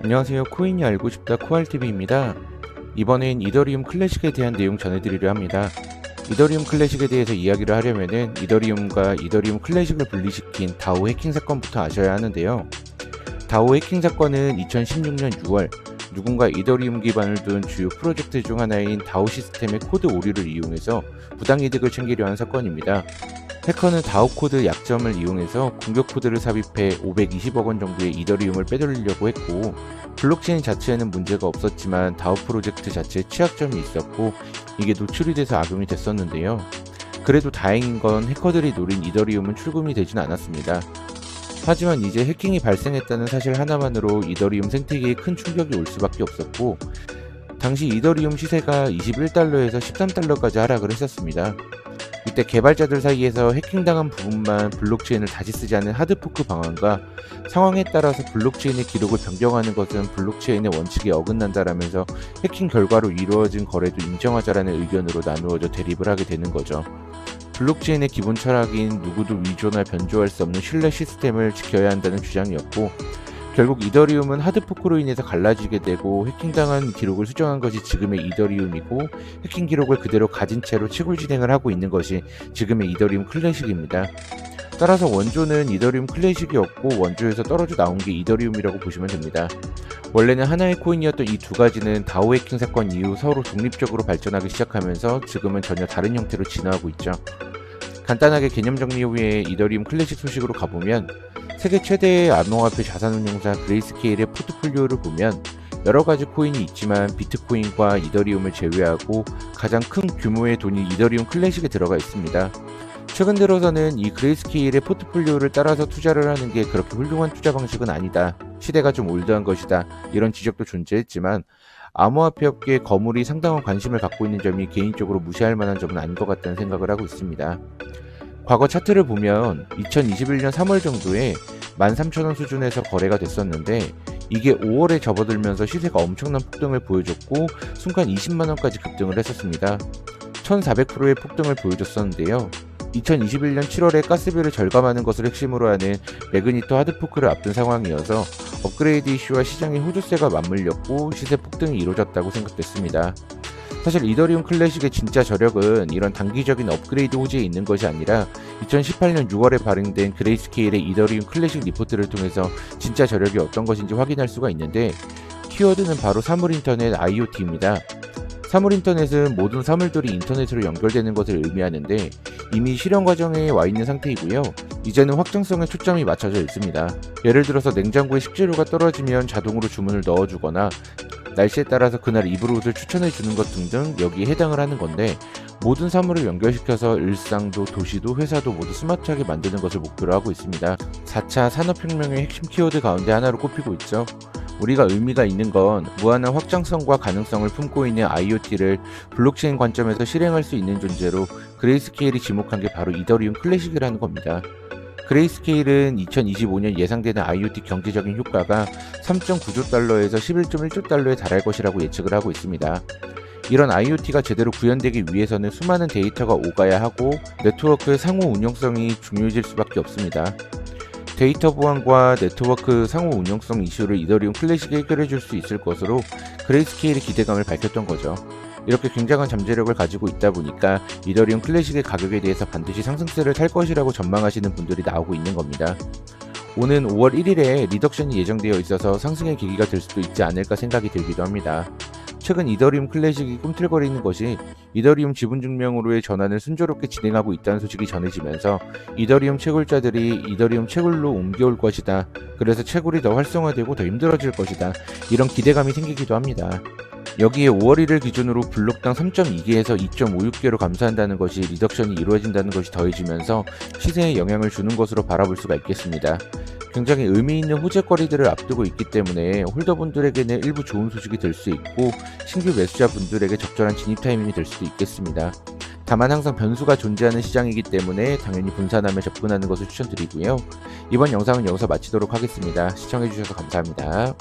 안녕하세요. 코인이 알고 싶다 코알TV입니다. 이번엔 이더리움 클래식에 대한 내용 전해드리려 합니다. 이더리움 클래식에 대해서 이야기를 하려면은 이더리움과 이더리움 클래식을 분리시킨 다오 해킹 사건부터 아셔야 하는데요. 다오 해킹 사건은 2016년 6월 누군가 이더리움 기반을 둔 주요 프로젝트 중 하나인 다오 시스템의 코드 오류를 이용해서 부당이득을 챙기려 한 사건입니다. 해커는 다오 코드 약점을 이용해서 공격 코드를 삽입해 520억 원 정도의 이더리움을 빼돌리려고 했고, 블록체인 자체에는 문제가 없었지만 다오 프로젝트 자체에 취약점이 있었고 이게 노출이 돼서 악용이 됐었는데요. 그래도 다행인 건 해커들이 노린 이더리움은 출금이 되진 않았습니다. 하지만 이제 해킹이 발생했다는 사실 하나만으로 이더리움 생태계에 큰 충격이 올 수밖에 없었고, 당시 이더리움 시세가 21달러에서 13달러까지 하락을 했었습니다. 이때 개발자들 사이에서 해킹당한 부분만 블록체인을 다시 쓰지 않는 하드포크 방안과 상황에 따라서 블록체인의 기록을 변경하는 것은 블록체인의 원칙에 어긋난다라면서 해킹 결과로 이루어진 거래도 인정하자라는 의견으로 나누어져 대립을 하게 되는 거죠. 블록체인의 기본 철학인 누구도 위조나 변조할 수 없는 신뢰 시스템을 지켜야 한다는 주장이었고, 결국 이더리움은 하드포크로 인해서 갈라지게 되고 해킹당한 기록을 수정한 것이 지금의 이더리움이고, 해킹 기록을 그대로 가진 채로 채굴 진행을 하고 있는 것이 지금의 이더리움 클래식입니다. 따라서 원조는 이더리움 클래식이었고 원조에서 떨어져 나온 게 이더리움이라고 보시면 됩니다. 원래는 하나의 코인이었던 이 두 가지는 다오 해킹 사건 이후 서로 독립적으로 발전하기 시작하면서 지금은 전혀 다른 형태로 진화하고 있죠. 간단하게 개념 정리 후에 이더리움 클래식 소식으로 가보면, 세계 최대의 암호화폐 자산운용사 그레이스케일의 포트폴리오를 보면 여러가지 코인이 있지만 비트코인과 이더리움을 제외하고 가장 큰 규모의 돈이 이더리움 클래식에 들어가 있습니다. 최근 들어서는 이 그레이스케일의 포트폴리오를 따라서 투자를 하는 게 그렇게 훌륭한 투자 방식은 아니다, 시대가 좀 올드한 것이다, 이런 지적도 존재했지만 암호화폐 업계의 거물이 상당한 관심을 갖고 있는 점이 개인적으로 무시할 만한 점은 아닌 것 같다는 생각을 하고 있습니다. 과거 차트를 보면 2021년 3월 정도에 13,000원 수준에서 거래가 됐었는데, 이게 5월에 접어들면서 시세가 엄청난 폭등을 보여줬고 순간 20만원까지 급등을 했었습니다. 1400%의 폭등을 보여줬었는데요. 2021년 7월에 가스비를 절감하는 것을 핵심으로 하는 매그니터 하드포크를 앞둔 상황이어서 업그레이드 이슈와 시장의 호조세가 맞물렸고 시세 폭등이 이루어졌다고 생각됐습니다. 사실 이더리움 클래식의 진짜 저력은 이런 단기적인 업그레이드 호재에 있는 것이 아니라 2018년 6월에 발행된 그레이스케일의 이더리움 클래식 리포트를 통해서 진짜 저력이 어떤 것인지 확인할 수가 있는데, 키워드는 바로 사물인터넷 IoT입니다. 사물인터넷은 모든 사물들이 인터넷으로 연결되는 것을 의미하는데 이미 실현 과정에 와 있는 상태이고요. 이제는 확장성에 초점이 맞춰져 있습니다. 예를 들어서 냉장고에 식재료가 떨어지면 자동으로 주문을 넣어주거나 날씨에 따라서 그날 입을 옷을 추천해주는 것 등등 여기에 해당을 하는 건데, 모든 사물을 연결시켜서 일상도 도시도 회사도 모두 스마트하게 만드는 것을 목표로 하고 있습니다. 4차 산업혁명의 핵심 키워드 가운데 하나로 꼽히고 있죠. 우리가 의미가 있는 건 무한한 확장성과 가능성을 품고 있는 IoT를 블록체인 관점에서 실행할 수 있는 존재로 그레이스케일이 지목한 게 바로 이더리움 클래식이라는 겁니다. 그레이스케일은 2025년 예상되는 IoT 경제적인 효과가 3.9조 달러에서 11.1조 달러에 달할 것이라고 예측을 하고 있습니다. 이런 IoT가 제대로 구현되기 위해서는 수많은 데이터가 오가야 하고 네트워크의 상호 운용성이 중요해질 수밖에 없습니다. 데이터 보안과 네트워크 상호 운용성 이슈를 이더리움 클래식이 해결해 줄 수 있을 것으로 그레이스케일이 기대감을 밝혔던 거죠. 이렇게 굉장한 잠재력을 가지고 있다 보니까 이더리움 클래식의 가격에 대해서 반드시 상승세를 탈 것이라고 전망하시는 분들이 나오고 있는 겁니다. 오는 5월 1일에 리덕션이 예정되어 있어서 상승의 계기가 될 수도 있지 않을까 생각이 들기도 합니다. 최근 이더리움 클래식이 꿈틀거리는 것이 이더리움 지분증명으로의 전환을 순조롭게 진행하고 있다는 소식이 전해지면서 이더리움 채굴자들이 이더리움 채굴로 옮겨올 것이다, 그래서 채굴이 더 활성화되고 더 힘들어질 것이다, 이런 기대감이 생기기도 합니다. 여기에 5월 1일 기준으로 블록당 3.2개에서 2.56개로 감소한다는 것이 리덕션이 이루어진다는 것이 더해지면서 시세에 영향을 주는 것으로 바라볼 수가 있겠습니다. 굉장히 의미 있는 호재거리들을 앞두고 있기 때문에 홀더분들에게는 일부 좋은 소식이 될 수 있고 신규 매수자분들에게 적절한 진입 타이밍이 될 수도 있겠습니다. 다만 항상 변수가 존재하는 시장이기 때문에 당연히 분산하며 접근하는 것을 추천드리고요. 이번 영상은 여기서 마치도록 하겠습니다. 시청해주셔서 감사합니다.